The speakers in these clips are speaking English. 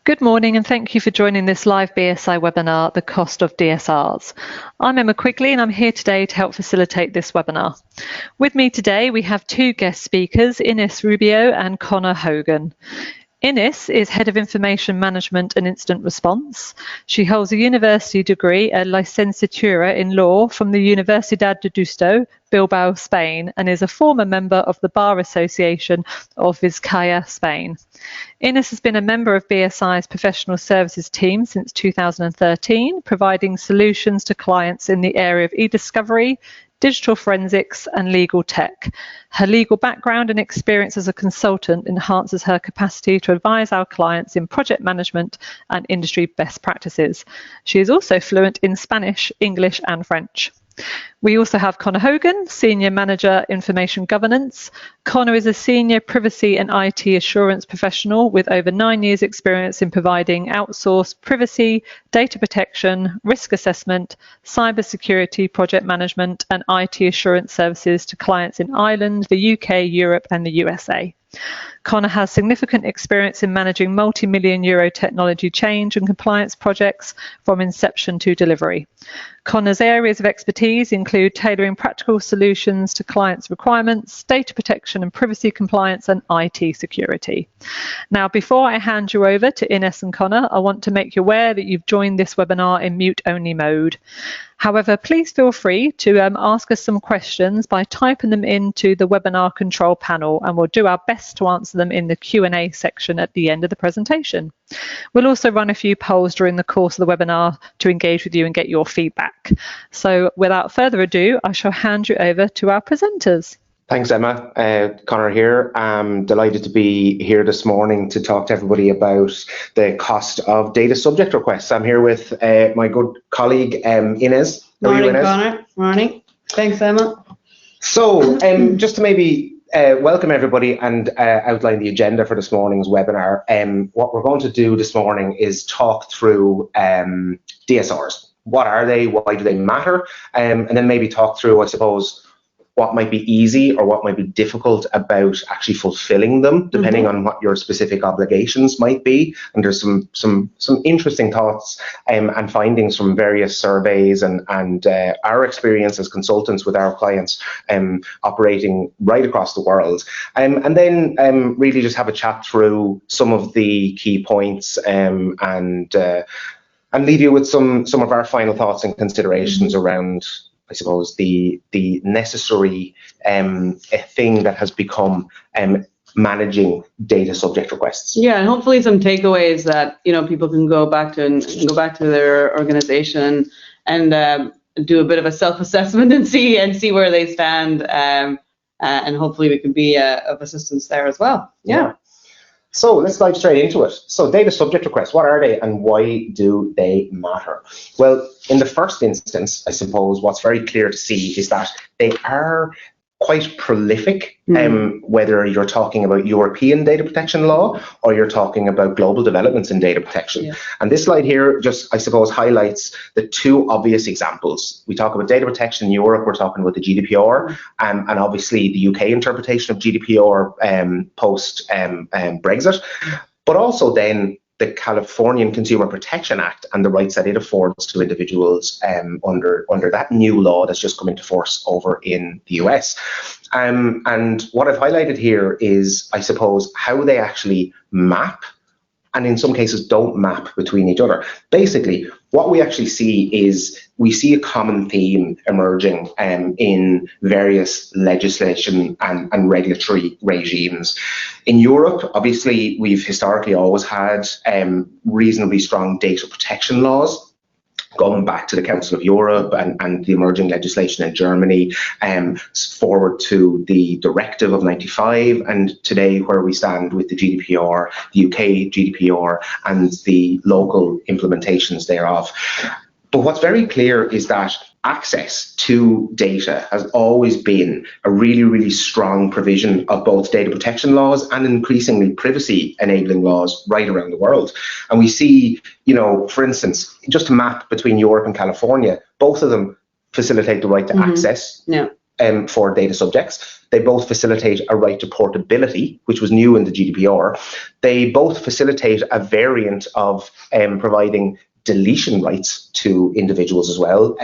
Good morning and thank you for joining this live BSI webinar, The Cost of DSRs. I'm Emma Quigley and I'm here today to help facilitate this webinar. With me today we have two guest speakers, Ines Rubio and Connor Hogan. Ines is Head of Information Management and Incident Response. She holds a university degree, a licenciatura in law from the Universidad de Deusto, Bilbao, Spain, and is a former member of the Bar Association of Vizcaya, Spain. Ines has been a member of BSI's professional services team since 2013, providing solutions to clients in the area of e-discovery, digital forensics and legal tech. Her legal background and experience as a consultant enhances her capacity to advise our clients in project management and industry best practices. She is also fluent in Spanish, English and French. We also have Connor Hogan, Senior Manager Information Governance. Connor is a Senior Privacy and IT Assurance Professional with over 9 years experience in providing outsourced privacy, data protection, risk assessment, cybersecurity project management and IT assurance services to clients in Ireland, the UK, Europe and the USA. Connor has significant experience in managing multi-million euro technology change and compliance projects from inception to delivery. Connor's areas of expertise include tailoring practical solutions to clients' requirements, data protection and privacy compliance, and IT security. Now, before I hand you over to Ines and Connor, I want to make you aware that you've joined this webinar in mute-only mode. However, please feel free to ask us some questions by typing them into the webinar control panel, and we'll do our best to answer them in the Q&A section at the end of the presentation. We'll also run a few polls during the course of the webinar to engage with you and get your feedback. So without further ado, I shall hand you over to our presenters. Thanks, Emma. Connor here. I'm delighted to be here this morning to talk to everybody about the cost of data subject requests. I'm here with my good colleague, Ines. Morning, Connor. Morning. Thanks, Emma. So, just to maybe welcome everybody and outline the agenda for this morning's webinar. What we're going to do this morning is talk through DSRs. What are they? Why do they matter? And then maybe talk through, I suppose, what might be easy or what might be difficult about actually fulfilling them, depending on what your specific obligations might be. And there's some interesting thoughts and findings from various surveys and our experience as consultants with our clients operating right across the world. And then really just have a chat through some of the key points and leave you with some of our final thoughts and considerations around, I suppose, the necessary thing that has become managing data subject requests. Yeah, and hopefully some takeaways that people can go back to their organization and do a bit of a self-assessment and see where they stand, and hopefully we can be of assistance there as well. Yeah. So let's dive straight into it. So data subject requests, what are they and why do they matter? Well, in the first instance, I suppose what's very clear to see is that they are quite prolific, whether you're talking about European data protection law or you're talking about global developments in data protection. Yeah. And this slide here just, I suppose, highlights the two obvious examples. We talk about data protection in Europe, we're talking about the GDPR, and obviously the UK interpretation of GDPR post Brexit, but also then the Californian Consumer Protection Act and the rights that it affords to individuals under that new law that's just come into force over in the US. And what I've highlighted here is, I suppose, how they actually map and in some cases don't map between each other. Basically, what we actually see is we see a common theme emerging in various legislation and regulatory regimes. In Europe, obviously, we've historically always had reasonably strong data protection laws, going back to the Council of Europe and the emerging legislation in Germany, forward to the Directive of '95, and today where we stand with the GDPR, the UK GDPR, and the local implementations thereof. But what's very clear is that access to data has always been a really, really strong provision of both data protection laws and increasingly privacy enabling laws right around the world. And we see, for instance, just to map between Europe and California, both of them facilitate the right to access for data subjects. They both facilitate a right to portability, which was new in the GDPR. They both facilitate a variant of providing deletion rights to individuals as well,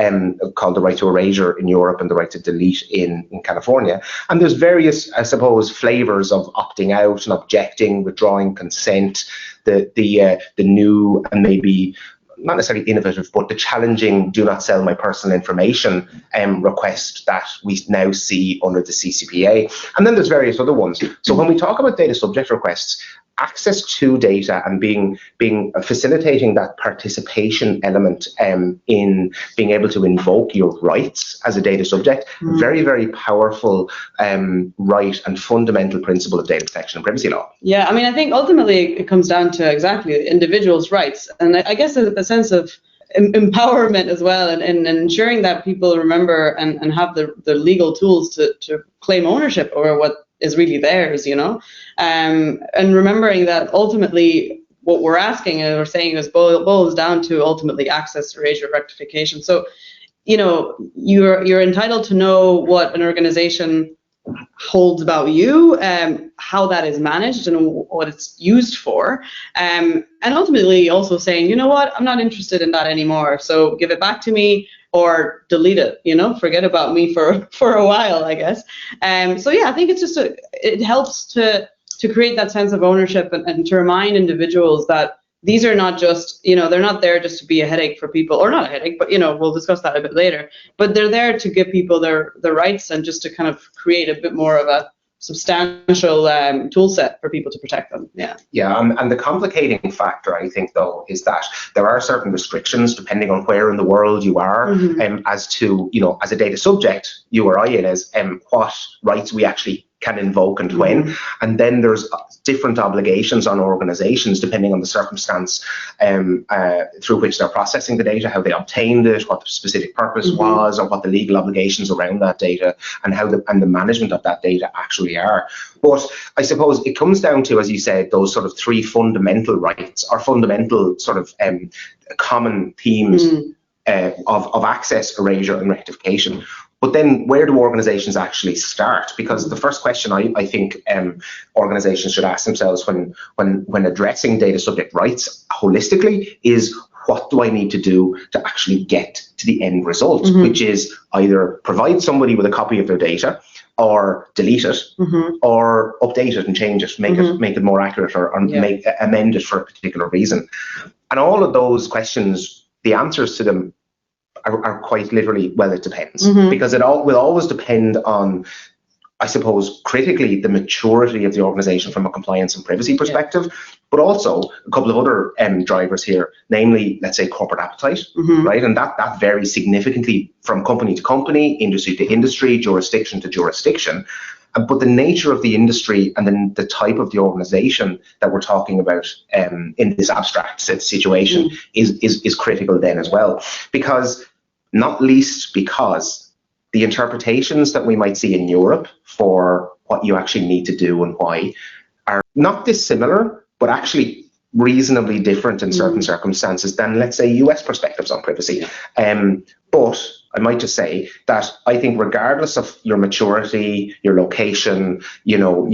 called the right to erasure in Europe and the right to delete in California. And there's various, I suppose, flavors of opting out and objecting, withdrawing consent, the new and maybe not necessarily innovative, but the challenging "do not sell my personal information" request that we now see under the CCPA. And then there's various other ones. So when we talk about data subject requests, access to data and being facilitating that participation element in being able to invoke your rights as a data subject, very, very powerful right and fundamental principle of data protection and privacy law. Yeah, I mean, I think ultimately it comes down to exactly individuals' rights, and I guess a sense of empowerment as well, and ensuring that people remember and have the legal tools to claim ownership over what is really theirs, you know, and remembering that ultimately what we're asking and we're saying is boils down to ultimately access, erasure, rectification. So, you know, you're entitled to know what an organization holds about you, how that is managed and what it's used for, and ultimately also saying, you know what, I'm not interested in that anymore, so give it back to me or delete it, you know, forget about me for a while, I guess. So yeah, I think it's just it helps to create that sense of ownership and to remind individuals that these are not just, you know, they're not there just to be a headache for people, or not a headache, but, you know, we'll discuss that a bit later, but they're there to give people their rights and just to kind of create a bit more of a substantial tool set for people to protect them. Yeah, and the complicating factor, I think, though, is that there are certain restrictions depending on where in the world you are, as to, you know, as a data subject, you or I, it is, what rights we actually can invoke and when. And then there's different obligations on organizations depending on the circumstance through which they're processing the data, how they obtained it, what the specific purpose was, or what the legal obligations around that data and how the management of that data actually are. But I suppose it comes down to, as you said, those sort of three fundamental rights, or fundamental sort of common themes of access, erasure and rectification. But then where do organizations actually start? Because the first question I think organizations should ask themselves when addressing data subject rights holistically is, what do I need to do to actually get to the end result, which is either provide somebody with a copy of their data, or delete it, or update it and change it, make it more accurate, or amend it for a particular reason. And all of those questions, the answers to them are quite literally, well, it depends, because it will always depend on, I suppose, critically, the maturity of the organization from a compliance and privacy perspective, but also a couple of other drivers here, namely, let's say, corporate appetite, right? And that varies significantly from company to company, industry to industry, jurisdiction to jurisdiction. But the nature of the industry and then the type of the organization that we're talking about in this abstract situation is critical then as well, because not least because the interpretations that we might see in Europe for what you actually need to do and why are not dissimilar, but actually reasonably different in certain circumstances than, let's say, US perspectives on privacy. But I might just say that I think regardless of your maturity, your location, you know,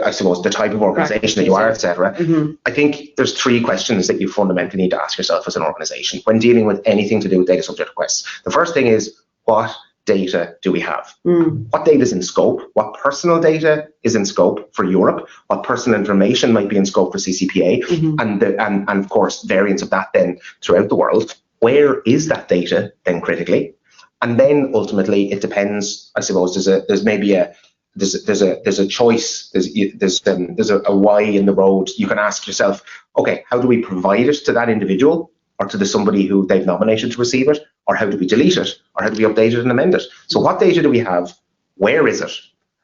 I suppose the type of organization that you are, etc. I think there's three questions that you fundamentally need to ask yourself as an organization when dealing with anything to do with data subject requests. The first thing is, what data do we have? What data is in scope? What personal data is in scope for Europe? What personal information might be in scope for CCPA? And of course, variants of that then throughout the world. Where is that data then critically? And then ultimately, it depends. I suppose there's a choice. There's a why in the road. You can ask yourself, okay, how do we provide it to that individual or to somebody who they've nominated to receive it, or how do we delete it, or how do we update it and amend it? So what data do we have? Where is it?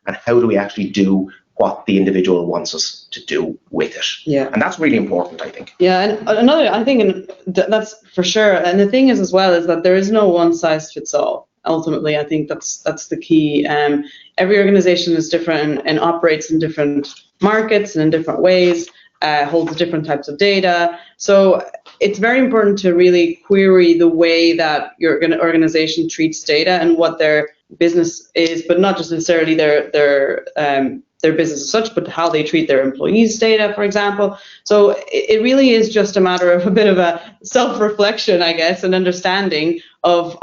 And how do we actually do what the individual wants us to do with it? Yeah, and that's really important, I think. Yeah, and another, I think, and that's for sure. And the thing is, as well, is that there is no one size fits all. Ultimately, I think that's the key. Every organization is different and operates in different markets and in different ways, holds different types of data. So it's very important to really query the way that your organization treats data and what their business is, but not just necessarily their business as such, but how they treat their employees' data, for example. So it really is just a matter of a bit of a self-reflection, I guess, and understanding of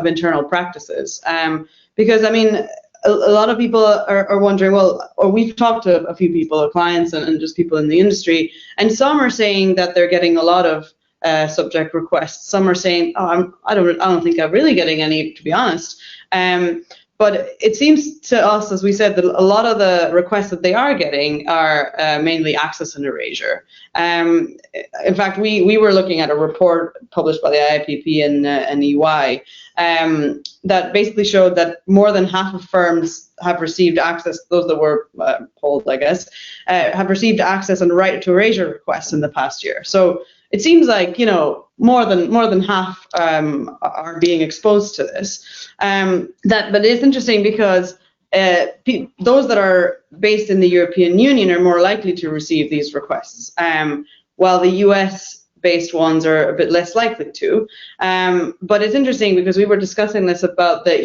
internal practices. Because I mean, a lot of people are wondering, well, or we've talked to a few people, clients and just people in the industry, and some are saying that they're getting a lot of subject requests. Some are saying, oh, I don't think I'm really getting any, to be honest. But it seems to us, as we said, that a lot of the requests that they are getting are mainly access and erasure. In fact, we were looking at a report published by the IIPP and EY that basically showed that more than half of firms have received access, those that were polled, I guess, have received access and right to erasure requests in the past year. So it seems like, you know, more than half are being exposed to this. But it's interesting because those that are based in the European Union are more likely to receive these requests, while the US-based ones are a bit less likely to. But it's interesting because we were discussing this about the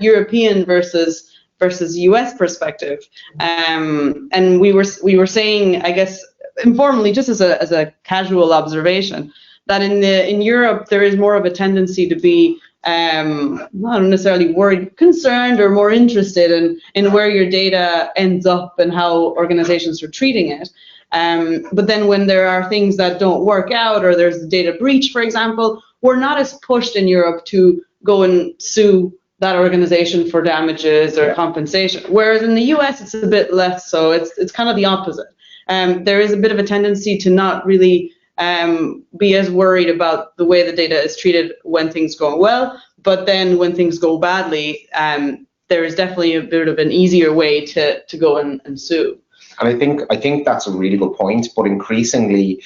European versus US perspective, and we were saying, I guess, informally, just as a casual observation, that in Europe there is more of a tendency to be not necessarily worried, concerned, or more interested in where your data ends up and how organizations are treating it. But then when there are things that don't work out, or there's a data breach, for example, we're not as pushed in Europe to go and sue that organization for damages or compensation. Whereas in the US, it's a bit less so. It's kind of the opposite. There is a bit of a tendency to not really be as worried about the way the data is treated when things go well, but then when things go badly, there is definitely a bit of an easier way to go and sue. And I think that's a really good point, but increasingly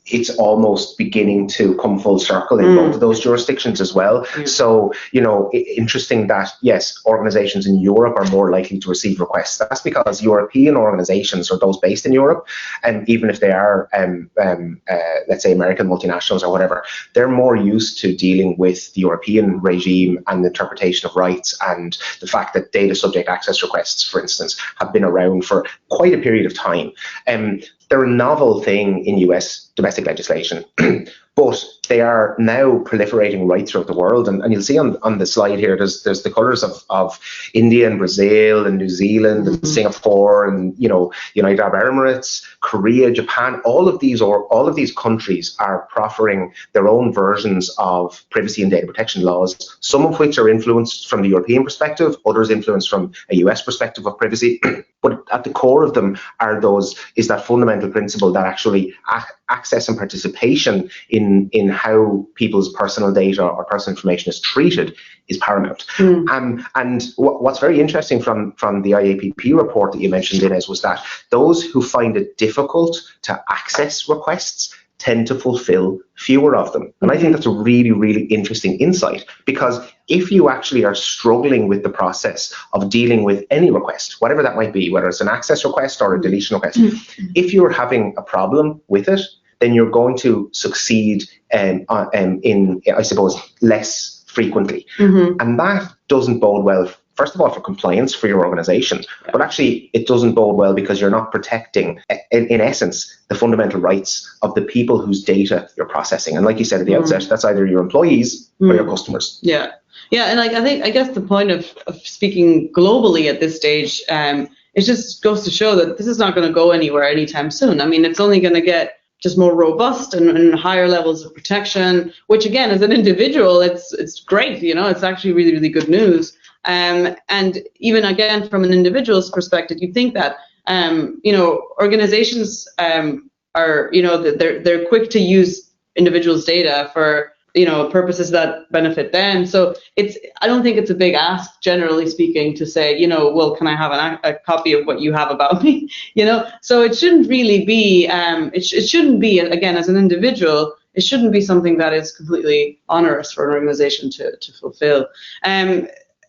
it's almost beginning to come full circle in both of those jurisdictions as well. So, you know, interesting that, yes, organizations in Europe are more likely to receive requests. That's because European organizations, or those based in Europe, and even if they are, let's say, American multinationals or whatever, they're more used to dealing with the European regime and the interpretation of rights, and the fact that data subject access requests, for instance, have been around for quite a period of time. They're a novel thing in US domestic legislation, but they are now proliferating right throughout the world. And you'll see on the slide here, there's the colours of India and Brazil and New Zealand and Singapore and, you know, United Arab Emirates, Korea, Japan. All of these countries are proffering their own versions of privacy and data protection laws, some of which are influenced from the European perspective, others influenced from a US perspective of privacy. But at the core of them is that fundamental principle that actually access and participation in how people's personal data or personal information is treated is paramount. And what's very interesting from the IAPP report that you mentioned, Inez, was that those who find it difficult to access requests tend to fulfill fewer of them. And I think that's a really, really interesting insight, because if you actually are struggling with the process of dealing with any request, whatever that might be, whether it's an access request or a deletion request, if you're having a problem with it, then you're going to succeed in, I suppose, less frequently. And that doesn't bode well, first of all, for compliance for your organization, but actually it doesn't bode well because you're not protecting, in essence, the fundamental rights of the people whose data you're processing. And like you said at the outset, that's either your employees or your customers. Yeah, and I guess the point of speaking globally at this stage, it just goes to show that this is not going to go anywhere anytime soon. I mean, it's only going to get just more robust and higher levels of protection, which again, as an individual, it's great. You know, it's actually really, really good news. And even again, from an individual's perspective, you think that, you know, organizations are, you know, they're quick to use individuals' data for, you know, purposes that benefit them. So I don't think it's a big ask, generally speaking, to say, you know, well, can I have a copy of what you have about me? You know, so it shouldn't really be, it shouldn't be, again, as an individual, it shouldn't be something that is completely onerous for an organization to fulfill.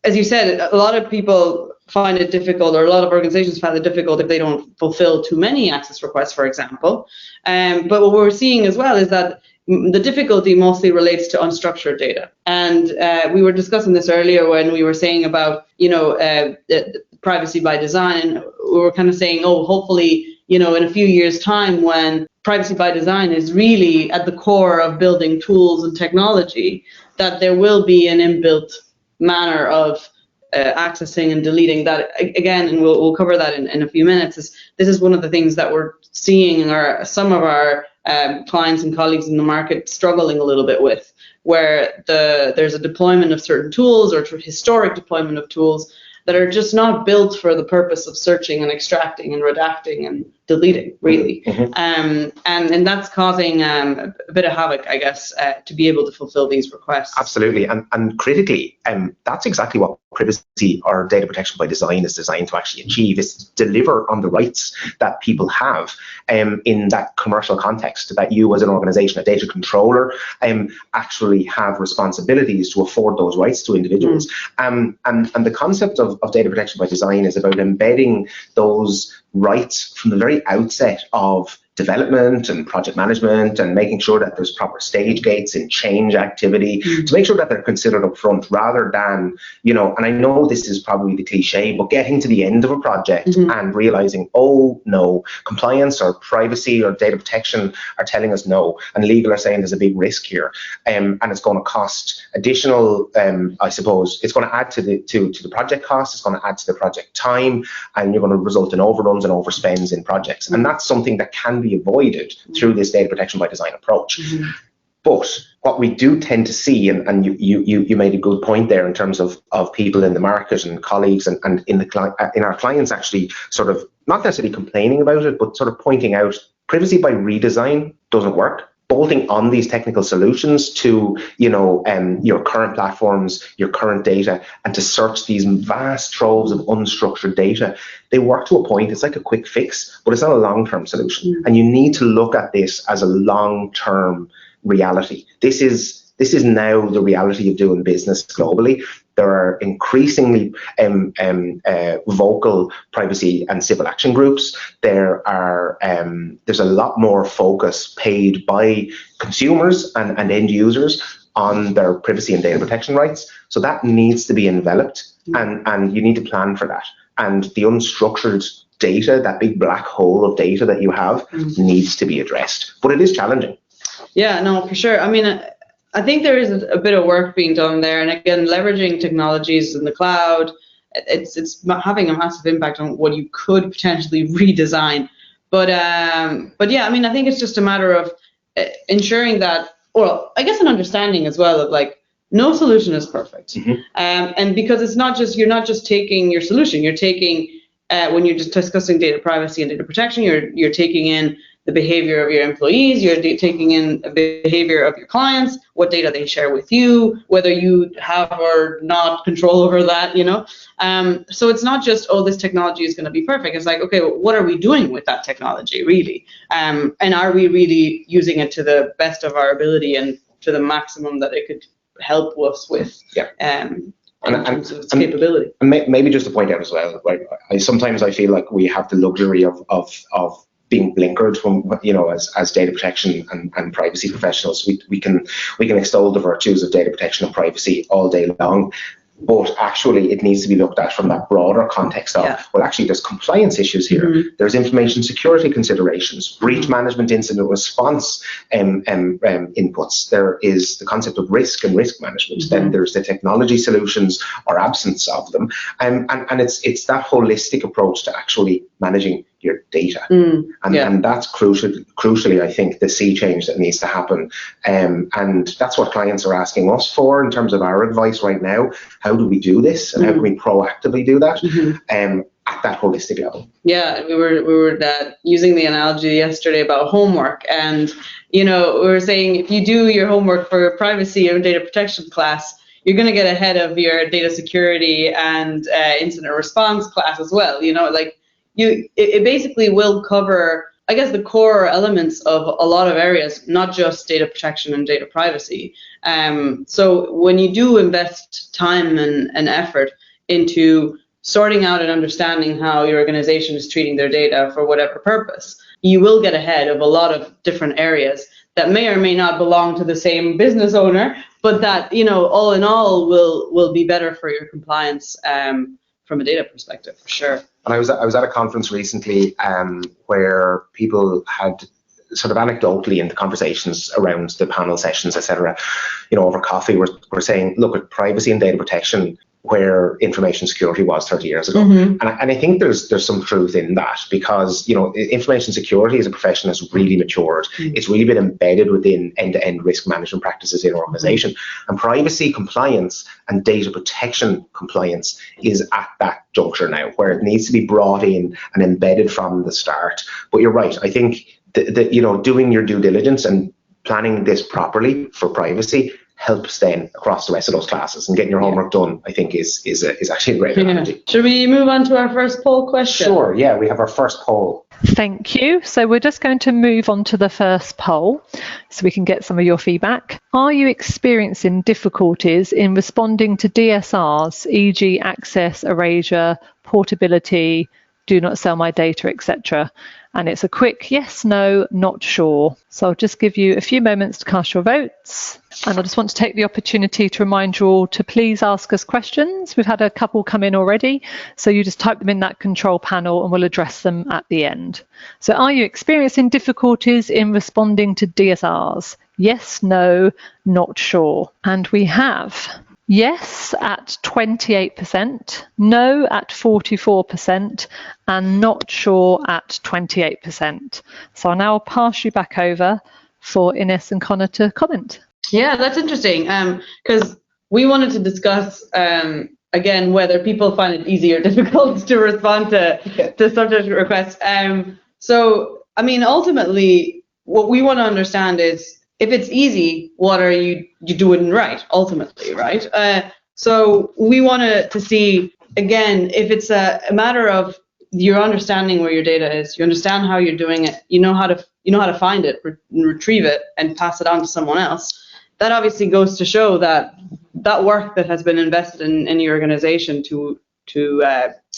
As you said, a lot of people find it difficult, or a lot of organizations find it difficult if they don't fulfill too many access requests, for example. But what we're seeing as well is that the difficulty mostly relates to unstructured data. And we were discussing this earlier when we were saying about, the privacy by design. We were kind of saying, oh, hopefully, in a few years' time, when privacy by design is really at the core of building tools and technology, that there will be an inbuilt manner of accessing and deleting that. Again, and we'll cover that in a few minutes. This is one of the things that we're seeing some of our clients and colleagues in the market struggling a little bit with, where there's a deployment of certain tools or historic deployment of tools that are just not built for the purpose of searching and extracting and redacting and deleting, really. And that's causing a bit of havoc, I guess, to be able to fulfill these requests. Absolutely, and critically, that's exactly what privacy or data protection by design is designed to actually achieve, is to deliver on the rights that people have in that commercial context, that you as an organization, a data controller, actually have responsibilities to afford those rights to individuals. And the concept of data protection by design is about embedding those rights from the very outset of development and project management, and making sure that there's proper stage gates in change activity to make sure that they're considered up front, rather than, and I know this is probably the cliche, but getting to the end of a project and realizing, oh no, compliance or privacy or data protection are telling us no, and legal are saying there's a big risk here, and it's going to cost additional, I suppose, it's going to add to the project cost, it's going to add to the project time, and you're going to result in overruns and overspends in projects. And that's something that can be avoided through this data protection by design approach. But what we do tend to see, and you made a good point there in terms of people in the market and colleagues and in our clients actually sort of not necessarily complaining about it, but sort of pointing out privacy by redesign doesn't work. Bolting on these technical solutions to your current platforms, your current data, and to search these vast troves of unstructured data, they work to a point. It's like a quick fix, but it's not a long-term solution. And you need to look at this as a long-term reality. This is now the reality of doing business globally. There are increasingly vocal privacy and civil action groups. There's a lot more focus paid by consumers and end users on their privacy and data protection rights. So that needs to be enveloped, and you need to plan for that. And the unstructured data, that big black hole of data that you have, needs to be addressed. But it is challenging. Yeah, no, for sure. I mean, I think there is a bit of work being done there, and again, leveraging technologies in the cloud, it's having a massive impact on what you could potentially redesign. But yeah, I mean, I think it's just a matter of ensuring that, well, I guess an understanding as well of like, no solution is perfect, and because you're not just taking your solution, you're taking when you're just discussing data privacy and data protection, you're taking in the behavior of your employees, you're taking in the behavior of your clients, what data they share with you, whether you have or not control over that, So it's not just, oh, this technology is going to be perfect. It's like, okay, what are we doing with that technology, really? And are we really using it to the best of our ability and to the maximum that it could help us with? In terms of its capability. And maybe just to point out as well, like, sometimes I feel like we have the luxury of being blinkered from, as data protection and privacy professionals. We can extol the virtues of data protection and privacy all day long, but actually it needs to be looked at from that broader context of, well, actually there's compliance issues here, there's information security considerations, breach management, incident response inputs, there is the concept of risk and risk management, then there's the technology solutions or absence of them, and it's that holistic approach to actually managing your data, and that's crucially, I think, the sea change that needs to happen, and that's what clients are asking us for in terms of our advice right now. How do we do this, and how can we proactively do that at that holistic level? Yeah, we were using the analogy yesterday about homework, and we were saying if you do your homework for privacy and data protection class, you're going to get ahead of your data security and incident response class as well. It basically will cover, I guess, the core elements of a lot of areas, not just data protection and data privacy. So when you do invest time and effort into sorting out and understanding how your organization is treating their data for whatever purpose, you will get ahead of a lot of different areas that may or may not belong to the same business owner, but that, you know, all in all will be better for your compliance from a data perspective, for sure. And I was at a conference recently where people had sort of anecdotally in the conversations around the panel sessions, etc., you know, over coffee, we're saying, look, at privacy and data protection where information security was 30 years ago. And I think there's some truth in that, because, you know, information security as a profession has really matured. It's really been embedded within end-to-end risk management practices in an organization. And privacy compliance and data protection compliance is at that juncture now, where it needs to be brought in and embedded from the start. But you're right. I think that, you know, doing your due diligence and planning this properly for privacy helps then across the rest of those classes, and getting your homework done, I think, is actually a great strategy. Should we move on to our first poll question? Sure, yeah, we have our first poll. Thank you. So we're just going to move on to the first poll so we can get some of your feedback. Are you experiencing difficulties in responding to DSRs, e.g. access, erasure, portability, do not sell my data, etc.? And it's a quick yes, no, not sure. So I'll just give you a few moments to cast your votes. And I just want to take the opportunity to remind you all to please ask us questions. We've had a couple come in already, so you just type them in that control panel and we'll address them at the end. So are you experiencing difficulties in responding to DSRs? Yes, no, not sure. And we have yes at 28%, no at 44%, and not sure at 28%. So I'll now pass you back over for Ines and Connor to comment. Yeah, that's interesting, because we wanted to discuss, again, whether people find it easy or difficult to respond to subject requests. So, I mean, ultimately, what we want to understand is, if it's easy, what are you doing right, ultimately, right? So we want to see, again, if it's a matter of you're understanding where your data is, you understand how you're doing it, you know how to find it, retrieve it, and pass it on to someone else. That obviously goes to show that that work that has been invested in your organization to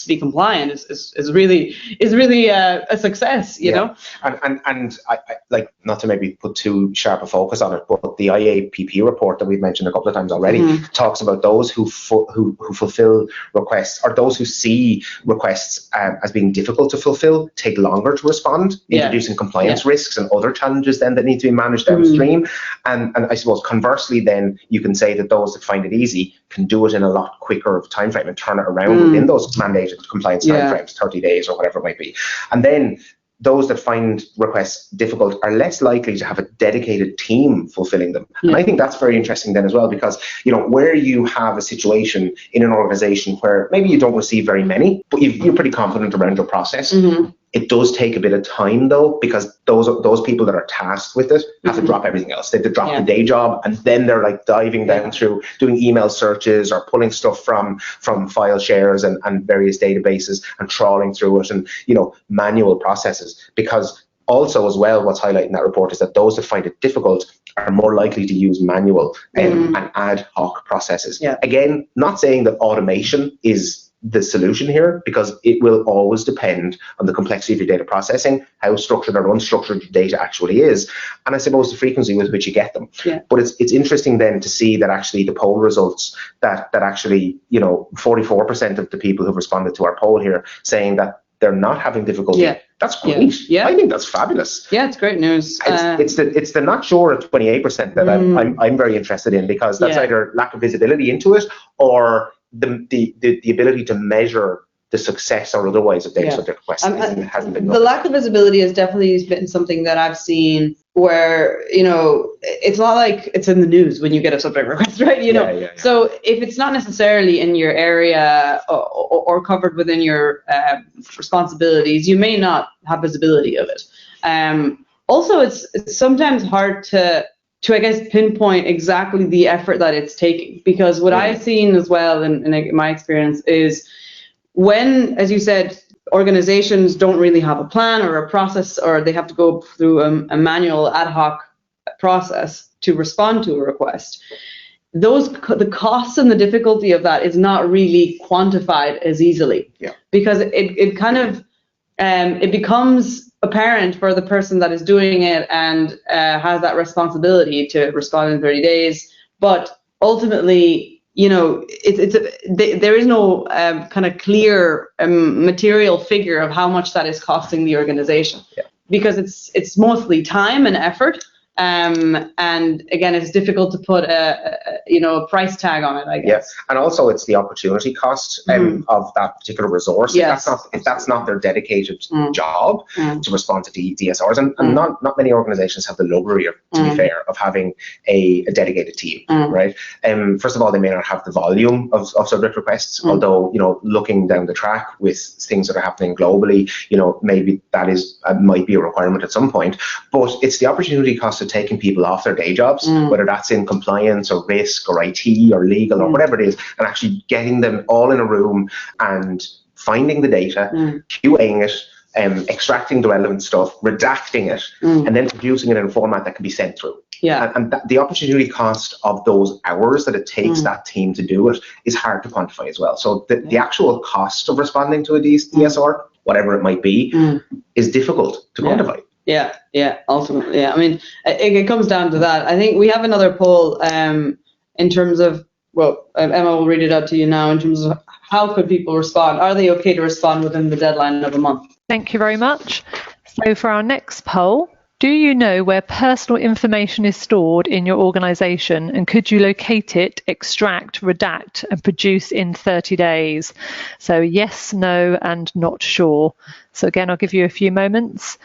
be compliant is really a success, you know. And I like, not to maybe put too sharp a focus on it, but the IAPP report that we've mentioned a couple of times already talks about those who fulfill requests, or those who see requests as being difficult to fulfill take longer to respond, introducing compliance risks and other challenges then that need to be managed downstream. And I suppose conversely, then you can say that those that find it easy can do it in a lot quicker of time frame and turn it around within those mandated compliance timeframes, 30 days or whatever it might be. And then those that find requests difficult are less likely to have a dedicated team fulfilling them. And I think that's very interesting then as well, because, you know, where you have a situation in an organization where maybe you don't receive very many, but you're pretty confident around your process. It does take a bit of time though, because those people that are tasked with it have to drop everything else. They have to drop the day job, and then they're like diving down through doing email searches or pulling stuff from file shares and various databases and trawling through it, and, you know, manual processes. Because also as well, what's highlighted in that report is that those that find it difficult are more likely to use manual and ad hoc processes. Again, not saying that automation is the solution here, because it will always depend on the complexity of your data processing, how structured or unstructured your data actually is, and I suppose the frequency with which you get them. But it's interesting then to see that actually the poll results that actually, you know, 44% of the people who've responded to our poll here saying that they're not having difficulty. That's great. I think that's fabulous. Yeah, it's great news. It's the not sure at 28% that I'm very interested in, because that's either lack of visibility into it, or the ability to measure the success or otherwise of data subject requests hasn't been. The lack of visibility has definitely been something that I've seen, where, you know, it's not like it's in the news when you get a subject request, right? You know, so if it's not necessarily in your area or covered within your responsibilities, you may not have visibility of it. Also, it's sometimes hard to I guess pinpoint exactly the effort that it's taking, because what I've seen as well in my experience is when, as you said, organizations don't really have a plan or a process, or they have to go through a manual ad hoc process to respond to a request, the costs and the difficulty of that is not really quantified as easily, because it kind of it becomes apparent for the person that is doing it and has that responsibility to respond in 30 days. But ultimately, there is no kind of clear material figure of how much that is costing the organization, because it's mostly time and effort. And again, it's difficult to put a price tag on it, I guess. Yes, and also it's the opportunity cost of that particular resource. Yes. If that's not their dedicated job to respond to DSRs, and not many organizations have the luxury, to be fair, of having a dedicated team, right? First of all, they may not have the volume of subject requests, although, looking down the track with things that are happening globally, maybe that might be a requirement at some point. But it's the opportunity cost of taking people off their day jobs, whether that's in compliance or risk or IT or legal or whatever it is, and actually getting them all in a room and finding the data, QAing it, extracting the relevant stuff, redacting it, and then producing it in a format that can be sent through. Yeah. And the opportunity cost of those hours that it takes that team to do it is hard to quantify as well. So the actual cost of responding to a DSR, whatever it might be, is difficult to quantify. Yeah, ultimately, yeah. I mean, it comes down to that. I think we have another poll in terms of, Emma will read it out to you now, in terms of how could people respond? Are they okay to respond within the deadline of a month? Thank you very much. So for our next poll, do you know where personal information is stored in your organisation, and could you locate it, extract, redact and produce in 30 days? So yes, no and not sure. So again, I'll give you a few moments.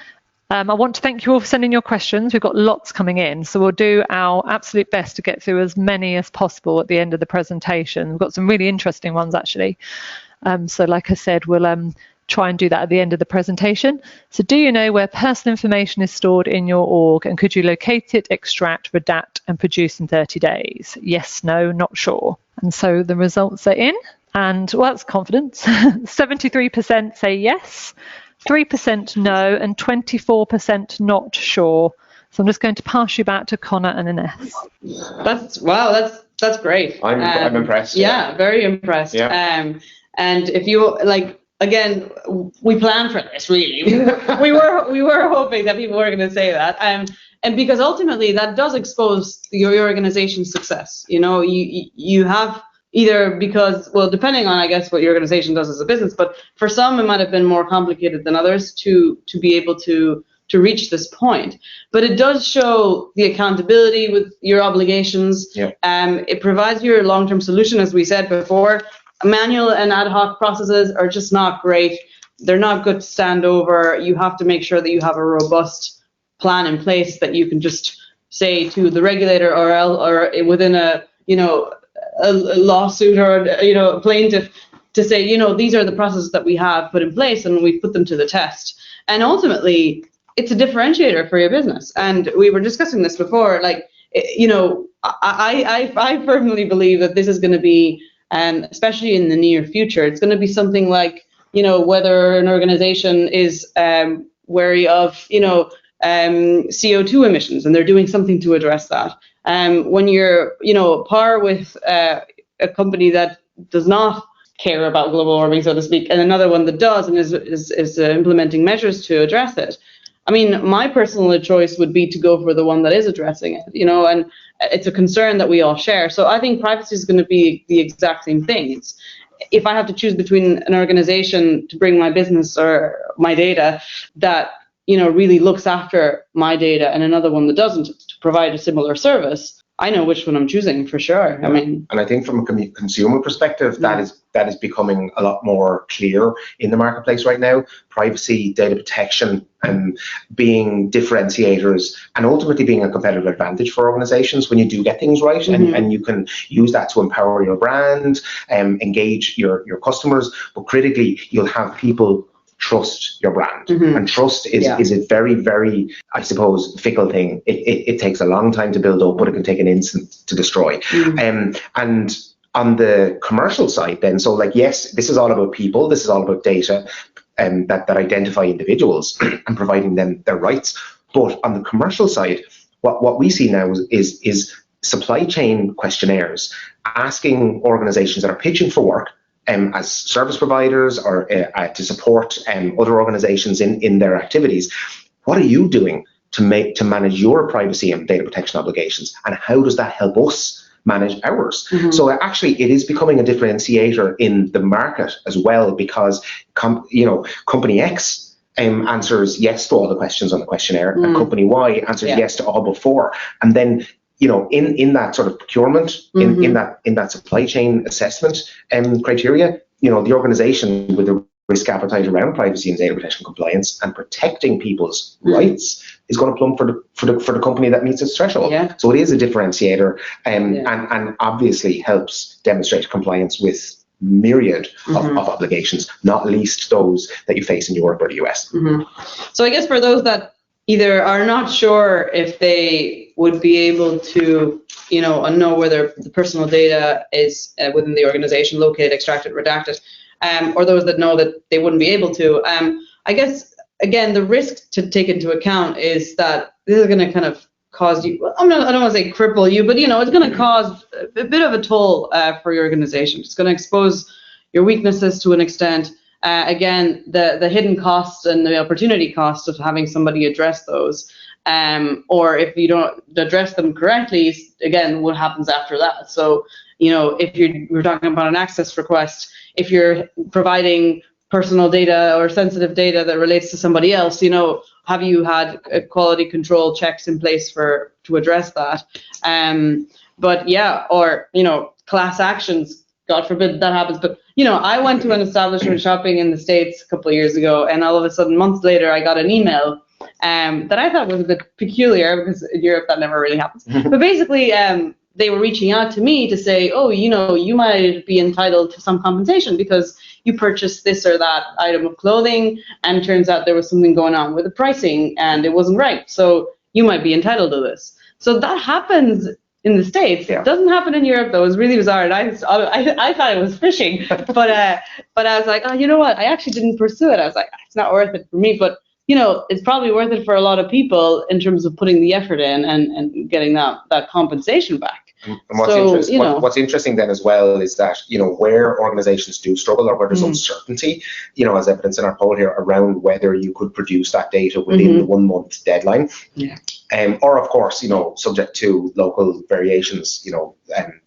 I want to thank you all for sending your questions. We've got lots coming in, so we'll do our absolute best to get through as many as possible at the end of the presentation. We've got some really interesting ones, actually. So like I said, we'll try and do that at the end of the presentation. So do you know where personal information is stored in your org, and could you locate it, extract, redact and produce in 30 days? Yes, no, not sure. And so the results are in, and well, that's confidence. 73% say yes, 3% no, and 24% not sure. So I'm just going to pass you back to Connor and Ines. That's great. I'm impressed. Yeah, very impressed. Yeah. And if you again, we planned for this, really. we were hoping that people were going to say that. And because ultimately that does expose your organization's success. You have either because, depending on, I guess, what your organization does as a business, but for some it might have been more complicated than others to be able to reach this point. But it does show the accountability with your obligations. Yeah. It provides you a long-term solution, as we said before. Manual and ad hoc processes are just not great. They're not good to stand over. You have to make sure that you have a robust plan in place that you can just say to the regulator or within a lawsuit or a plaintiff to say, these are the processes that we have put in place and we've put them to the test. And ultimately, it's a differentiator for your business. And we were discussing this before. I firmly believe that this is going to be, especially in the near future, it's going to be something like, whether an organization is wary of, CO2 emissions, and they're doing something to address that. When you're, par with a company that does not care about global warming, so to speak, and another one that does and is implementing measures to address it. I mean, my personal choice would be to go for the one that is addressing it, and it's a concern that we all share. So I think privacy is going to be the exact same thing. If I have to choose between an organization to bring my business or my data that, really looks after my data and another one that doesn't, to provide a similar service, I know which one I'm choosing for sure. Yeah. And I think from a consumer perspective, that is becoming a lot more clear in the marketplace right now. Privacy, data protection, and being differentiators, and ultimately being a competitive advantage for organizations when you do get things right, and you can use that to empower your brand, engage your customers, but critically, you'll have people trust your brand. And trust is a very, very, I suppose, fickle thing. It takes a long time to build up, but it can take an instant to destroy. And on the commercial side then, so yes, this is all about people, this is all about data that identify individuals and providing them their rights. But on the commercial side, what we see now is supply chain questionnaires asking organizations that are pitching for work as service providers or to support other organizations in their activities. What are you doing to manage your privacy and data protection obligations, and how does that help us manage ours? So actually, it is becoming a differentiator in the market as well, because company X answers yes to all the questions on the questionnaire, and company Y answers yes to all but 4, and then in that sort of procurement, in that supply chain assessment criteria, the organization with the risk appetite around privacy and data protection compliance and protecting people's rights is going to plumb for the company that meets its threshold. So it is a differentiator, and obviously helps demonstrate compliance with myriad of obligations, not least those that you face in Europe or the US. So I guess for those that either are not sure if they would be able to, know whether the personal data is within the organization located, extracted, redacted, or those that know that they wouldn't be able to. I guess, again, the risk to take into account is that this is going to kind of cause you, I don't want to say cripple you, but it's going to cause a bit of a toll for your organization. It's going to expose your weaknesses to an extent. Again, the hidden costs and the opportunity cost of having somebody address those, or if you don't address them correctly, again, what happens after that? So, if we're talking about an access request, if you're providing personal data or sensitive data that relates to somebody else, have you had quality control checks in place to address that? But yeah, or class actions. God forbid that happens. But I went to an establishment shopping in the States a couple of years ago, and all of a sudden, months later, I got an email that I thought was a bit peculiar, because in Europe that never really happens. But basically, they were reaching out to me to say, oh, you might be entitled to some compensation because you purchased this or that item of clothing, and it turns out there was something going on with the pricing and it wasn't right. So you might be entitled to this. So that happens in the States. It doesn't happen in Europe, though. It was really bizarre, and I thought it was phishing. But I was like, oh, you know what? I actually didn't pursue it. I was like, it's not worth it for me. But it's probably worth it for a lot of people in terms of putting the effort in and getting that compensation back. And what's interesting then as well is that, where organizations do struggle, or where there's uncertainty, as evidence in our poll here, around whether you could produce that data within the 1 month deadline. Or of course, subject to local variations,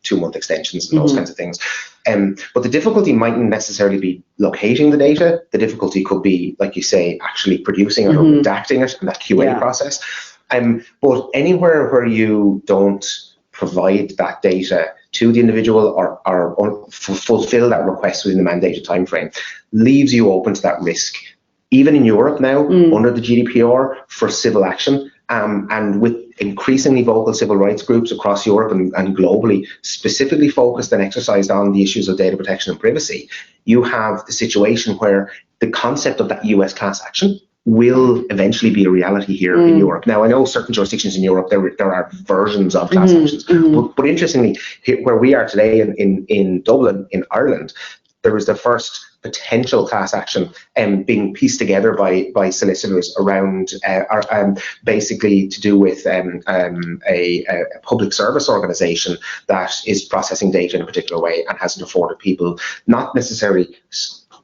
2 month extensions and those kinds of things. But the difficulty mightn't necessarily be locating the data. The difficulty could be, like you say, actually producing it or redacting it, and that QA process. But anywhere where you don't provide that data to the individual or fulfill that request within the mandated time frame, leaves you open to that risk. Even in Europe now, under the GDPR, for civil action, and with increasingly vocal civil rights groups across Europe and globally, specifically focused and exercised on the issues of data protection and privacy, you have the situation where the concept of that US class action will eventually be a reality here in Europe. Now, I know certain jurisdictions in Europe, there are versions of class actions, but interestingly, where we are today in Dublin, in Ireland, there was the first potential class action being pieced together by solicitors around basically to do with a public service organisation that is processing data in a particular way and hasn't afforded people not necessarily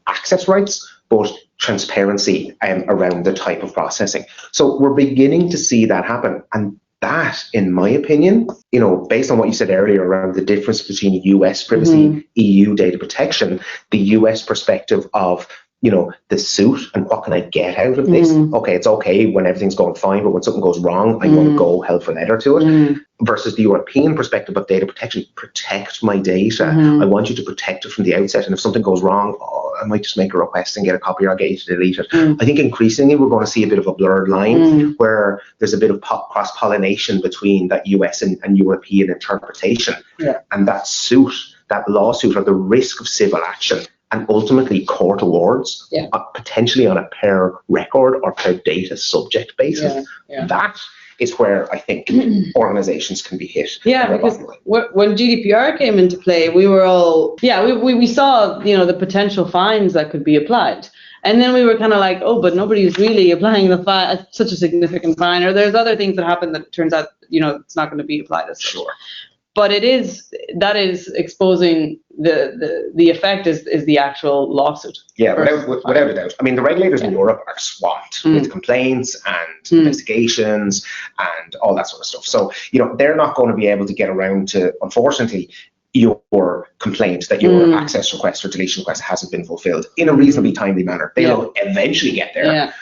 access rights, but transparency around the type of processing. So we're beginning to see that happen. And that, in my opinion, based on what you said earlier around the difference between US privacy, EU data protection, the US perspective of, the suit and what can I get out of this? Okay, it's okay when everything's going fine, but when something goes wrong, I want to go hell for leather to it. Versus the European perspective of data protection, protect my data. I want you to protect it from the outset. And if something goes wrong, I might just make a request and get a copy, or I'll get you to delete it. I think increasingly we're going to see a bit of a blurred line where there's a bit of cross-pollination between that US and European interpretation. And that suit, that lawsuit, or the risk of civil action, and ultimately court awards, potentially on a per record or per data subject basis. That is where I think organizations can be hit. Because when GDPR came into play, we were all, we saw, the potential fines that could be applied. And then we were kind of like, oh, but nobody's really applying the fine, such a significant fine, or there's other things that happen that turns out, it's not going to be applied as such. But that is exposing the effect is the actual lawsuit. Yeah, without a doubt. I mean, the regulators in Europe are swamped with complaints and investigations and all that sort of stuff. So, they're not going to be able to get around to, unfortunately, your complaint that your access request or deletion request hasn't been fulfilled in a reasonably timely manner. They'll eventually get there. Yeah.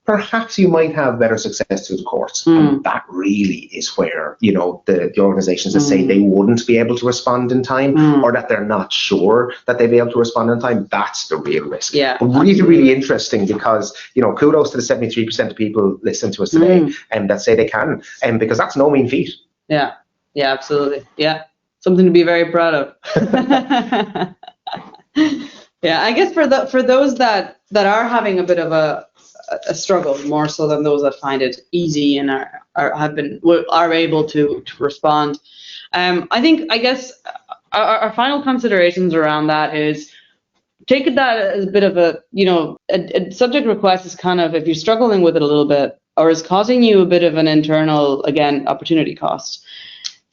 Perhaps you might have better success through the courts. And that really is where, the organizations that say they wouldn't be able to respond in time or that they're not sure that they'll be able to respond in time, that's the real risk. Yeah, but really, really interesting because, kudos to the 73% of people listening to us today and that say they can, because that's no mean feat. Yeah, absolutely. Yeah, something to be very proud of. Yeah, I guess for those that are having a bit of a struggle, more so than those that find it easy and are able to respond. I guess our final considerations around that is take that as a bit of a subject request is kind of, if you're struggling with it a little bit or is causing you a bit of an internal, again, opportunity cost.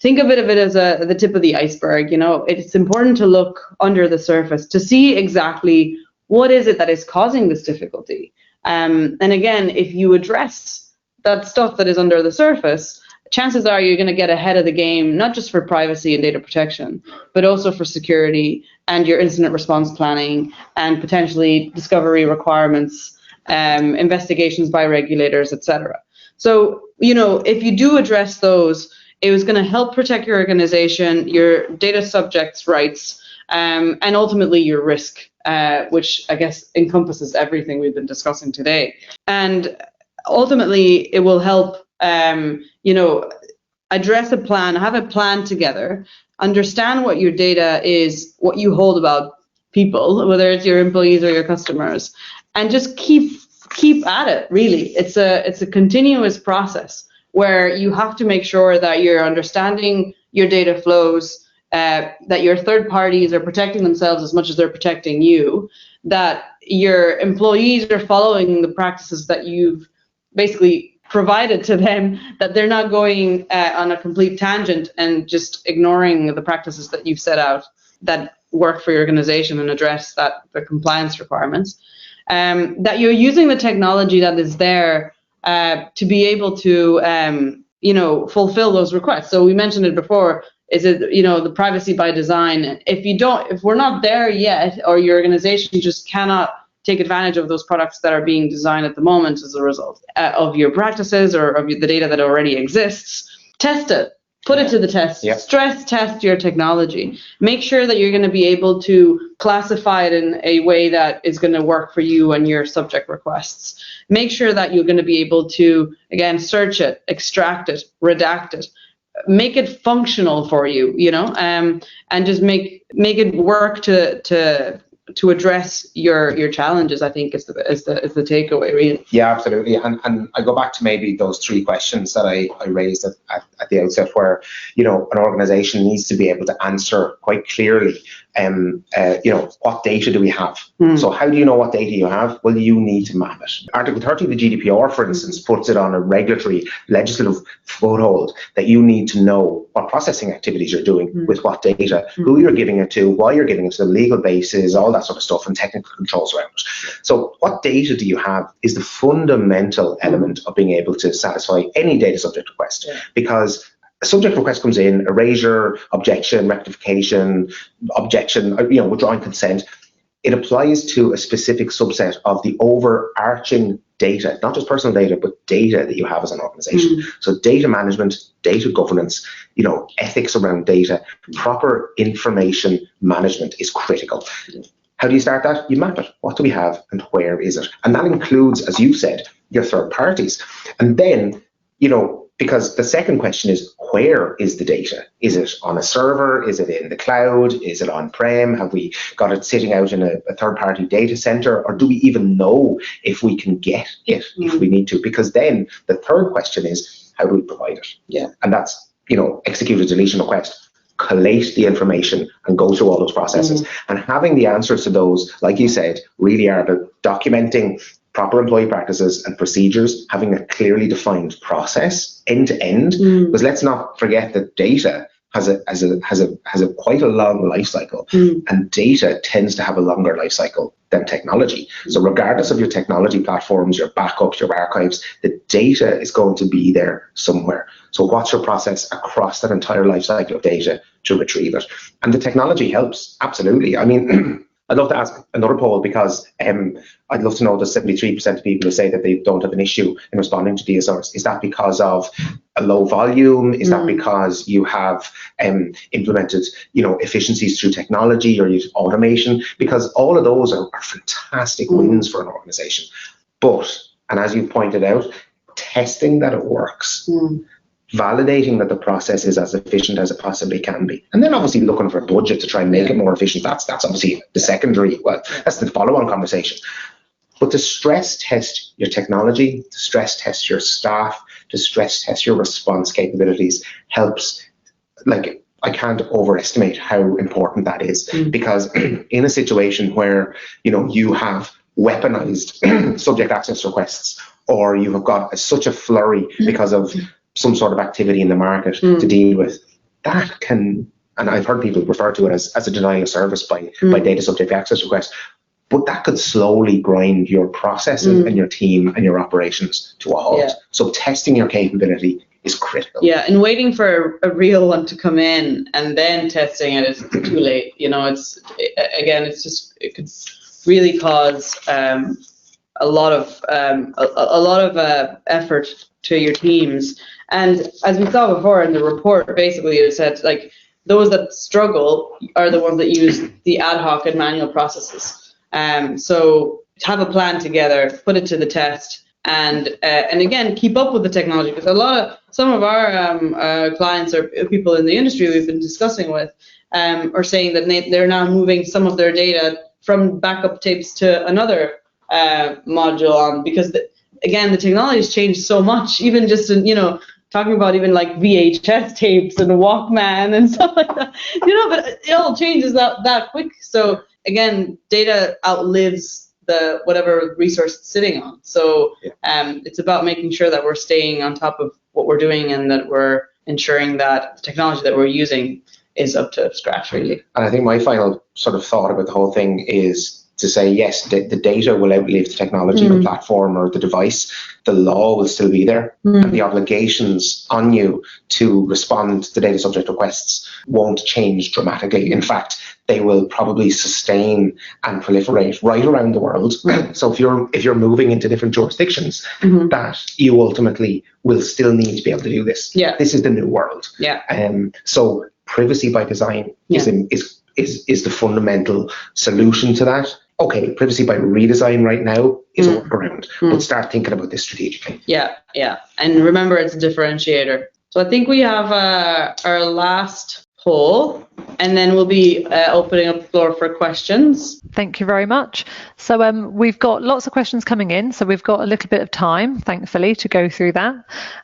Think of it as the tip of the iceberg. It's important to look under the surface to see exactly what is it that is causing this difficulty. And again, if you address that stuff that is under the surface, chances are you're going to get ahead of the game, not just for privacy and data protection, but also for security and your incident response planning and potentially discovery requirements, investigations by regulators, etc. So, if you do address those, it was going to help protect your organization, your data subjects' rights, and ultimately your risk. Which I guess encompasses everything we've been discussing today. And ultimately, it will help, address a plan, have a plan together, understand what your data is, what you hold about people, whether it's your employees or your customers, and just keep at it, really. It's a continuous process where you have to make sure that you're understanding your data flows, that your third parties are protecting themselves as much as they're protecting you, that your employees are following the practices that you've basically provided to them, that they're not going on a complete tangent and just ignoring the practices that you've set out that work for your organization and address the compliance requirements, that you're using the technology that is there to be able to fulfill those requests. So we mentioned it before. Is it, the privacy by design? If we're not there yet, or your organization just cannot take advantage of those products that are being designed at the moment as a result of your practices or of the data that already exists, test it, put it to the test, stress test your technology. Make sure that you're going to be able to classify it in a way that is going to work for you and your subject requests. Make sure that you're going to be able to, again, search it, extract it, redact it. Make it functional for you, and just make it work to address your challenges. I think is the takeaway, really. Yeah, absolutely. And I go back to maybe those three questions that I raised at the outset, where an organization needs to be able to answer quite clearly. What data do we have? So how do you know what data you have? Well, you need to map it. Article 30 of the GDPR, for instance, puts it on a regulatory legislative foothold that you need to know what processing activities you're doing with what data, who you're giving it to, why you're giving it to, the legal basis, all that sort of stuff, and technical controls around it. So what data do you have is the fundamental element of being able to satisfy any data subject request, because a subject request comes in, erasure, objection, rectification, objection, withdrawing consent. It applies to a specific subset of the overarching data, not just personal data, but data that you have as an organization. So data management, data governance, ethics around data, proper information management is critical. How do you start that? You map it. What do we have and where is it? And that includes, as you said, your third parties. And then, because the second question is, where is the data? Is it on a server? Is it in the cloud? Is it on-prem? Have we got it sitting out in a third-party data center? Or do we even know if we can get it if we need to? Because then the third question is, how do we provide it? Yeah. And that's, execute a deletion request, collate the information and go through all those processes. And having the answers to those, like you said, really are about documenting proper employee practices and procedures, having a clearly defined process end to end, because let's not forget that data has a quite a long life cycle, and data tends to have a longer life cycle than technology. So regardless of your technology platforms, your backups, your archives, the data is going to be there somewhere. So what's your process across that entire life cycle of data to retrieve it? And the technology helps, absolutely. I mean, I'd love to ask another poll, because I'd love to know the 73% of people who say that they don't have an issue in responding to DSRs. Is that because of a low volume? Is that because you have implemented, efficiencies through technology or use automation? Because all of those are fantastic wins for an organization. But, and as you pointed out, testing that it works, validating that the process is as efficient as it possibly can be, and then obviously looking for a budget to try and make it more efficient. That's obviously the secondary. Well, that's the follow-on conversation. But to stress test your technology, to stress test your staff, to stress test your response capabilities helps. Like, I can't overestimate how important that is, because in a situation where you have weaponized subject access requests, or you have got such a flurry because of some sort of activity in the market to deal with, that can, and I've heard people refer to it as a denial of service by data subject access requests, but that could slowly grind your processes and your team and your operations to a halt. Yeah. So testing your capability is critical. Yeah, and waiting for a real one to come in and then testing it is too late. It could really cause a lot of effort to your teams. And as we saw before in the report, basically it said, like, those that struggle are the ones that use the ad hoc and manual processes. So have a plan together, put it to the test, and again, keep up with the technology, because some of our clients or people in the industry we've been discussing with are saying that they're now moving some of their data from backup tapes to another module on, because the technology has changed so much, even just in, talking about even like VHS tapes and Walkman and stuff like that, but it all changes that quick. So again, data outlives the whatever resource it's sitting on. So it's about making sure that we're staying on top of what we're doing, and that we're ensuring that the technology that we're using is up to scratch, really. And I think my final sort of thought about the whole thing is to say, yes, the data will outlive the technology, the platform or the device. The law will still be there, and the obligations on you to respond to data subject requests won't change dramatically. In fact, they will probably sustain and proliferate right around the world. So if you're moving into different jurisdictions, that you ultimately will still need to be able to do this. Yeah. This is the new world. Yeah. So privacy by design is the fundamental solution to that. Okay, privacy by redesign right now is a workaround, but start thinking about this strategically. Yeah. And remember, it's a differentiator. So I think we have our last poll, and then we'll be opening up the floor for questions. Thank you very much. So we've got lots of questions coming in, so we've got a little bit of time, thankfully, to go through that.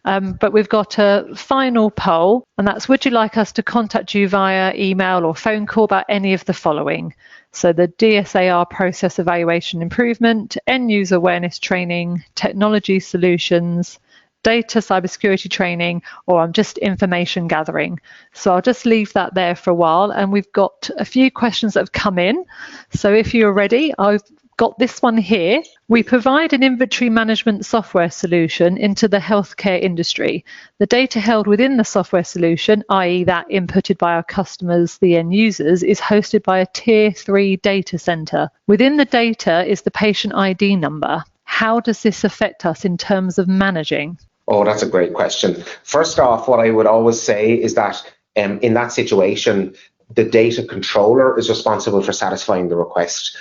But we've got a final poll, and that's: would you like us to contact you via email or phone call about any of the following? So the DSAR process evaluation improvement, end user awareness training, technology solutions, data cybersecurity training, or just information gathering. So I'll just leave that there for a while, and we've got a few questions that have come in. So if you're ready, I've got this one here. We provide an inventory management software solution into the healthcare industry. The data held within the software solution, i.e. that inputted by our customers, the end users, is hosted by a tier 3 data center. Within the data is the patient ID number. How does this affect us in terms of managing? Oh, that's a great question. First off, what I would always say is that in that situation, the data controller is responsible for satisfying the request.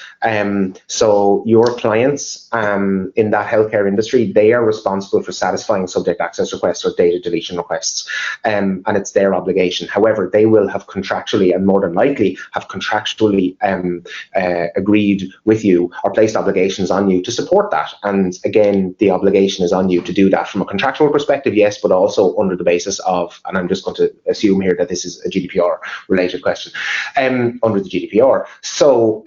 So your clients in that healthcare industry, they are responsible for satisfying subject access requests or data deletion requests, and it's their obligation. However, they will have contractually, and more than likely have contractually agreed with you or placed obligations on you to support that. And again, the obligation is on you to do that from a contractual perspective, yes, but also under the basis of, and I'm just going to assume here that this is a GDPR related question, under the GDPR. So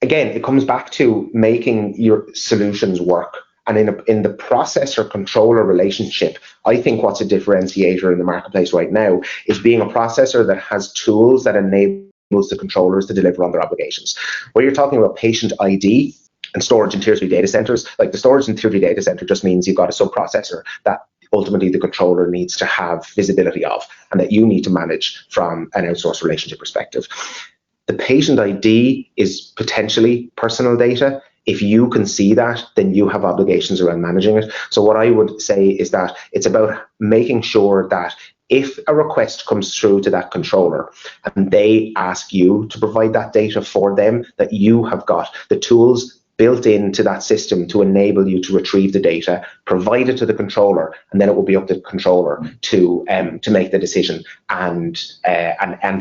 again, it comes back to making your solutions work And in the processor-controller relationship, I think what's a differentiator in the marketplace right now is being a processor that has tools that enables the controllers to deliver on their obligations. Where you're talking about patient ID and storage in tier 3 data centers, like the storage in tier 3 data center just means you've got a sub-processor that ultimately the controller needs to have visibility of and that you need to manage from an outsourced relationship perspective. The patient ID is potentially personal data. If you can see that, then you have obligations around managing it. So what I would say is that it's about making sure that if a request comes through to that controller and they ask you to provide that data for them, that you have got the tools built into that system to enable you to retrieve the data, provide it to the controller, and then it will be up to the controller to make the decision and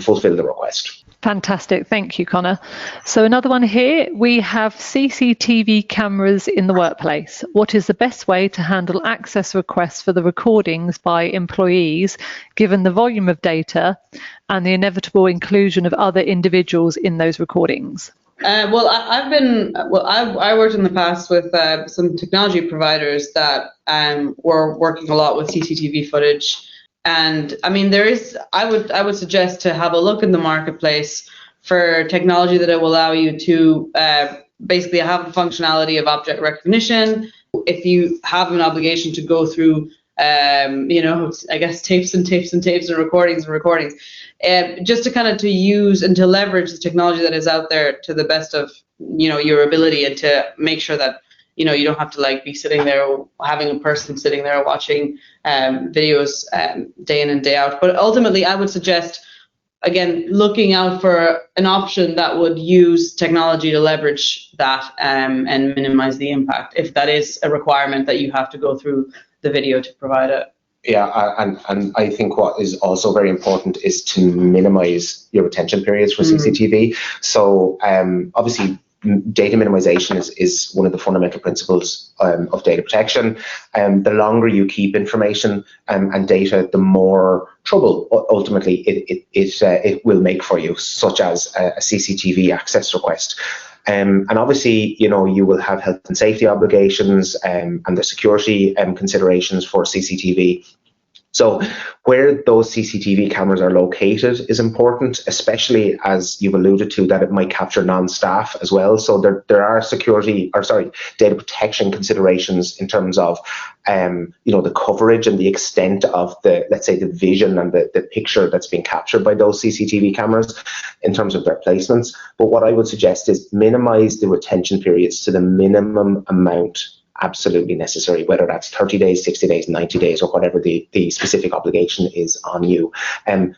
fulfill the request. Fantastic. Thank you, Connor. So another one here, we have CCTV cameras in the workplace. What is the best way to handle access requests for the recordings by employees, given the volume of data and the inevitable inclusion of other individuals in those recordings? I worked in the past with some technology providers that were working a lot with CCTV footage. And I mean, I would suggest to have a look in the marketplace for technology that will allow you to basically have the functionality of object recognition. If you have an obligation to go through, I guess tapes and tapes and tapes and recordings, just to kind of to use and to leverage the technology that is out there to the best of your ability, and to make sure that you don't have to like be sitting there having a person sitting there watching videos day in and day out. But ultimately, I would suggest, again, looking out for an option that would use technology to leverage that and minimize the impact, if that is a requirement that you have to go through the video to provide it. Yeah, and I think what is also very important is to minimize your retention periods for CCTV. So obviously, data minimization is one of the fundamental principles of data protection. The longer you keep information and data, the more trouble ultimately it will make for you, such as a CCTV access request. And obviously, you will have health and safety obligations and the security considerations for CCTV. So where those CCTV cameras are located is important, especially as you've alluded to that it might capture non-staff as well. So there are data protection considerations in terms of, the coverage and the extent of let's say the vision and the picture that's being captured by those CCTV cameras in terms of their placements. But what I would suggest is minimize the retention periods to the minimum amount absolutely necessary, whether that's 30 days, 60 days, 90 days, or whatever the specific obligation is on you,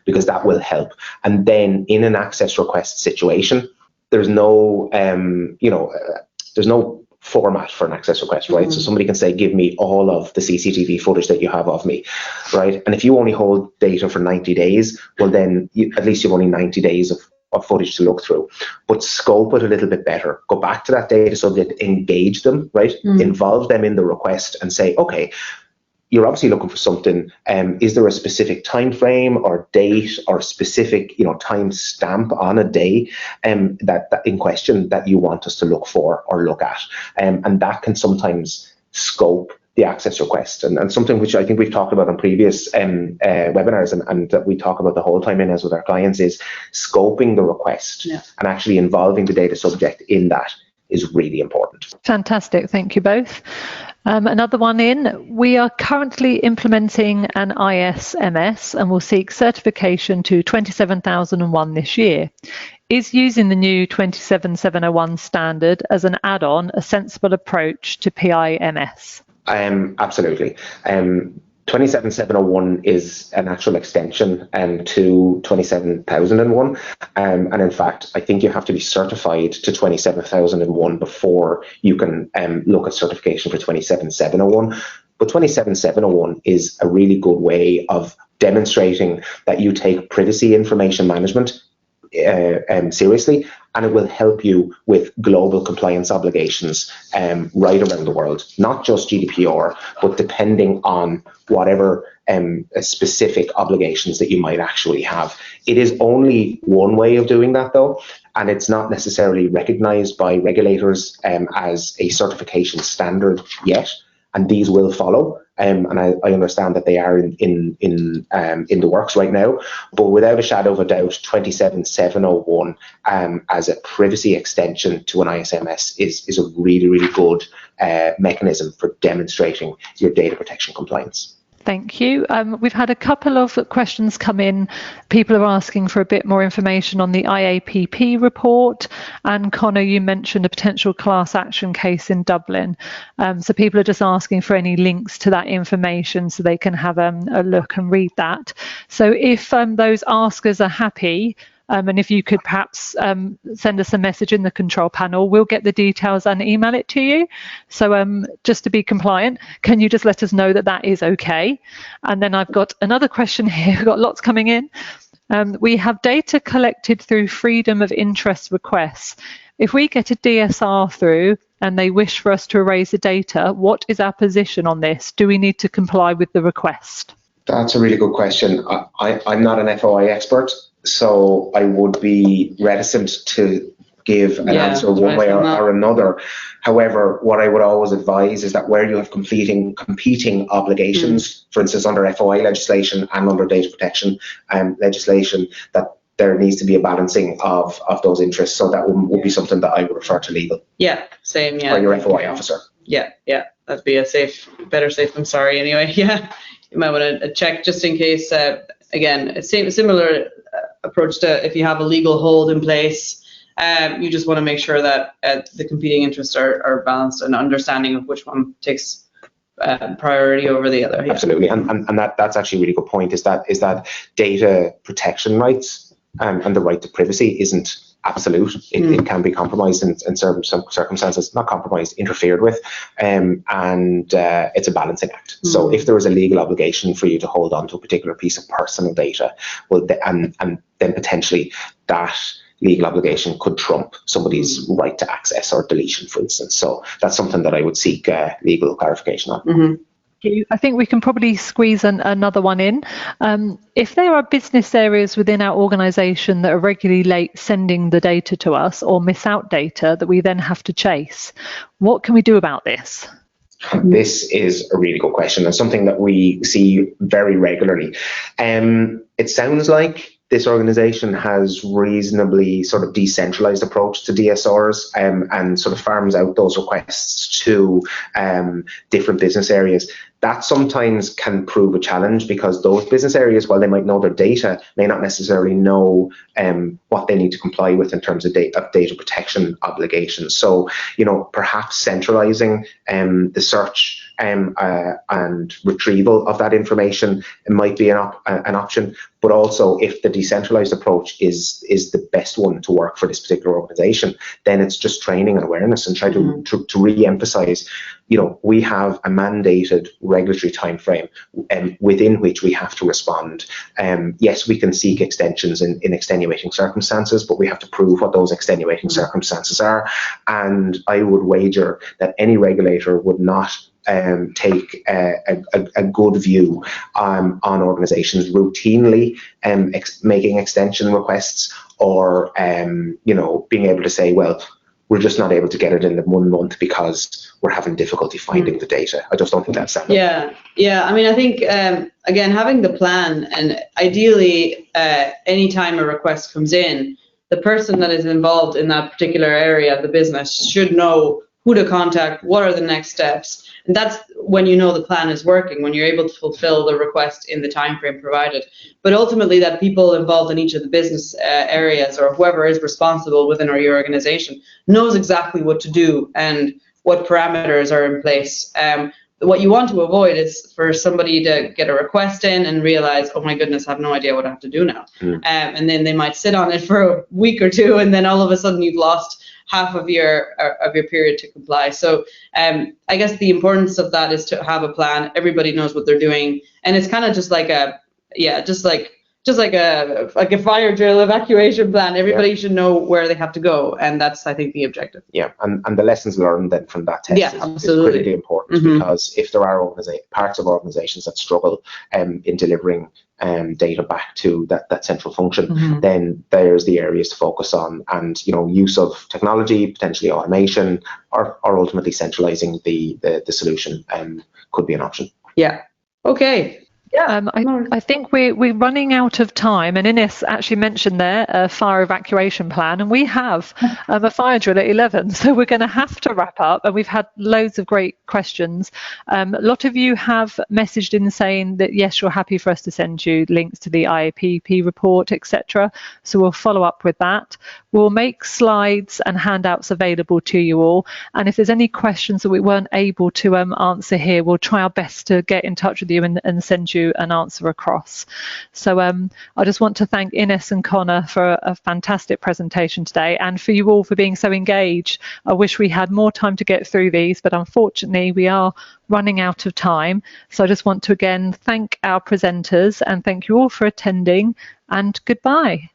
because that will help. And then in an access request situation, there's no, there's no format for an access request, right? So somebody can say, give me all of the CCTV footage that you have of me, right? And if you only hold data for 90 days, well, then at least you've only 90 days of footage to look through. But scope it a little bit better. Go back to that data subject, engage them, right? Involve them in the request and say, okay, you're obviously looking for something. Is there a specific time frame or date or specific, time stamp on a day that in question that you want us to look for or look at? And that can sometimes scope the access request, and something which I think we've talked about on previous webinars and that we talk about the whole time in as with our clients is scoping the request and actually involving the data subject in that is really important. Fantastic, thank you both. Another one in, we are currently implementing an ISMS and will seek certification to 27001 this year. Is using the new 27701 standard as an add-on a sensible approach to PIMS? Absolutely. 27701 is a natural extension to 27001. And in fact, I think you have to be certified to 27001 before you can look at certification for 27701. But 27701 is a really good way of demonstrating that you take privacy information management seriously, and it will help you with global compliance obligations right around the world, not just GDPR, but depending on whatever specific obligations that you might actually have. It is only one way of doing that though, and it's not necessarily recognized by regulators as a certification standard yet, and these will follow. And I understand that they are in the works right now, but without a shadow of a doubt, 27701 as a privacy extension to an ISMS is a really, really good mechanism for demonstrating your data protection compliance. Thank you. We've had a couple of questions come in. People are asking for a bit more information on the IAPP report. And Connor, you mentioned a potential class action case in Dublin. So people are just asking for any links to that information so they can have a look and read that. So if those askers are happy, and if you could perhaps send us a message in the control panel, we'll get the details and email it to you. So just to be compliant, can you just let us know that that is okay? And then I've got another question here. We've got lots coming in. We have data collected through freedom of interest requests. If we get a DSR through and they wish for us to erase the data, what is our position on this? Do we need to comply with the request? That's a really good question. I'm not an FOI expert, so I would be reticent to give an answer one way or another. However, what I would always advise is that where you have competing obligations, for instance, under FOI legislation and under data protection legislation, that there needs to be a balancing of those interests. So that would be something that I would refer to legal. Yeah, same. Yeah. Or your FOI officer. Yeah, that'd be better safe than sorry anyway. Yeah, you might want to check just in case. Again, a similar approach to if you have a legal hold in place, you just want to make sure that the competing interests are balanced and understanding of which one takes priority over the other. Yeah. Absolutely, and that's actually a really good point. Is that data protection rights and the right to privacy isn't absolute. It can be compromised in certain circumstances, not compromised, interfered with, and it's a balancing act. So if there is a legal obligation for you to hold on to a particular piece of personal data, well, and then potentially that legal obligation could trump somebody's right to access or deletion, for instance. So that's something that I would seek legal clarification on. I think we can probably squeeze another one in. If there are business areas within our organisation that are regularly late sending the data to us or miss out data that we then have to chase, what can we do about this? This is a really good question and something that we see very regularly. It sounds like this organisation has reasonably sort of decentralised approach to DSRs and sort of farms out those requests to different business areas. That sometimes can prove a challenge because those business areas, while they might know their data, may not necessarily know what they need to comply with in terms of data protection obligations. So, perhaps centralising the search and retrieval of that information might be an option. But also, if the decentralized approach is the best one to work for this particular organization, then it's just training and awareness and try to re-emphasize, we have a mandated regulatory timeframe within which we have to respond. Yes, we can seek extensions in extenuating circumstances, but we have to prove what those extenuating circumstances are. And I would wager that any regulator would not take a good view on organizations routinely making extension requests or being able to say, well, we're just not able to get it in the 1 month because we're having difficulty finding the data. I just don't think that's standard. Yeah. I mean, I think, again, having the plan and ideally anytime a request comes in, the person that is involved in that particular area of the business should know who to contact, what are the next steps. And that's when the plan is working, when you're able to fulfill the request in the time frame provided. But ultimately that people involved in each of the business areas or whoever is responsible within your organization knows exactly what to do and what parameters are in place. What you want to avoid is for somebody to get a request in and realize, oh my goodness, I have no idea what I have to do now. And then they might sit on it for a week or two, and then all of a sudden you've lost half of your period to comply. So I guess the importance of that is to have a plan. Everybody knows what they're doing, and it's kind of just like just like a fire drill evacuation plan. Everybody should know where they have to go, and that's, I think, the objective. Yeah, and the lessons learned then from that test is critically important, because if there are parts of organizations that struggle in delivering data back to that central function, then there's the areas to focus on, and use of technology, potentially automation, or ultimately centralizing the solution could be an option. Yeah. Okay. Yeah, I think we're running out of time, and Ines actually mentioned there a fire evacuation plan, and we have a fire drill at 11, so we're going to have to wrap up. And we've had loads of great questions. A lot of you have messaged in saying that yes, you're happy for us to send you links to the IAPP report, etc. So we'll follow up with that. We'll make slides and handouts available to you all, and if there's any questions that we weren't able to answer here, we'll try our best to get in touch with you and send you an answer across. So I just want to thank Ines and Connor for a fantastic presentation today, and for you all for being so engaged. I wish we had more time to get through these, but unfortunately we are running out of time. So I just want to again thank our presenters and thank you all for attending, and goodbye.